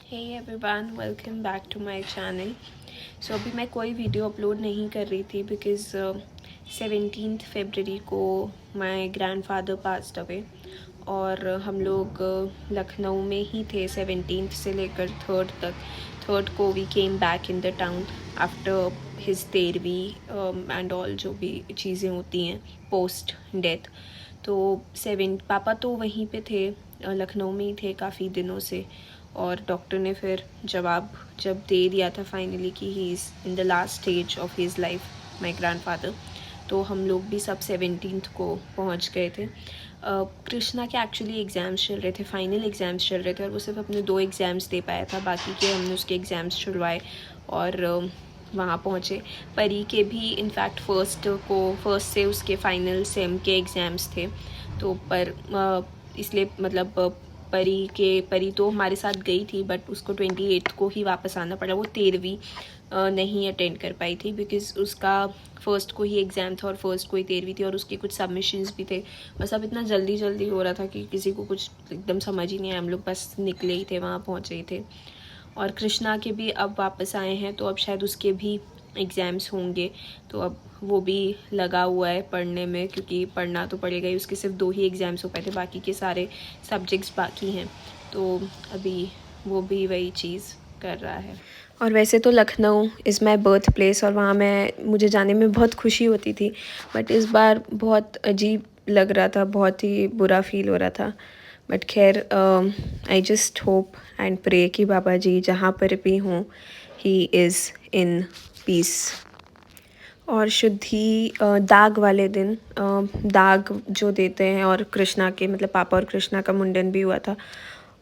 Hey everyone, welcome back to my channel. So अभी मैं कोई वीडियो अपलोड नहीं कर रही थी बिकॉज़ 17 फरवरी को माय ग्रैंडफादर पास्ड अवे और हम लोग लखनऊ में ही थे 17 से लेकर 3rd तक। 3rd को we came back in the town after his 13वीं एंड ऑल जो भी चीज़ें होती हैं पोस्ट डेथ। तो 7 पापा तो वहीं पे थे, लखनऊ में ही थे काफ़ी दिनों से। और डॉक्टर ने फिर जवाब जब दे दिया था फाइनली कि he is in the last stage of his life my grandfather, तो हम लोग भी सब 17 को पहुंच गए थे। कृष्णा के एक्चुअली एग्ज़ाम्स चल रहे थे, फाइनल एग्ज़ाम्स चल रहे थे और वो सिर्फ अपने 2 एग्ज़ाम्स दे पाया था, बाकी के हमने उसके एग्ज़ाम्स छुड़वाए और वहाँ पहुँचे। परी के भी इनफैक्ट फर्स्ट से उसके फाइनल सेम के एग्ज़ाम्स थे, तो पर इसलिए मतलब परी तो हमारे साथ गई थी बट उसको 28 को ही वापस आना पड़ा। वो 13वीं नहीं अटेंड कर पाई थी बिकॉज़ उसका फर्स्ट को ही एग्ज़ाम था और फर्स्ट को ही 13वीं थी और उसके कुछ सबमिशंस भी थे। बस अब इतना जल्दी जल्दी हो रहा था कि किसी को कुछ एकदम समझ ही नहीं आया, हम लोग बस निकले ही थे, वहाँ पहुँचे ही थे। और कृष्णा के भी अब वापस आए हैं तो अब शायद उसके भी एग्ज़ाम्स होंगे, तो अब वो भी लगा हुआ है पढ़ने में, क्योंकि पढ़ना तो पड़ेगा ही। उसके सिर्फ 2 ही एग्ज़ाम्स हो पाए थे, बाकी के सारे सब्जेक्ट्स बाकी हैं, तो अभी वो भी वही चीज़ कर रहा है। और वैसे तो Lucknow is my birth place और वहाँ मुझे जाने में बहुत खुशी होती थी, बट इस बार बहुत अजीब लग रहा था, बहुत ही बुरा फील हो रहा था। बट खैर I just hope and pray कि बाबा जी जहाँ पर भी हों ही इज़ इन पीस। और शुद्धि दाग वाले दिन दाग जो देते हैं, और कृष्णा के मतलब पापा और कृष्णा का मुंडन भी हुआ था।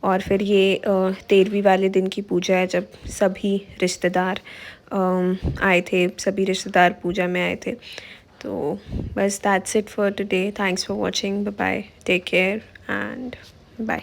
और फिर ये 13वीं वाले दिन की पूजा है जब सभी रिश्तेदार आए थे, सभी रिश्तेदार पूजा में आए थे। तो बस that's it for today. Thanks for watching, bye bye, take care and bye.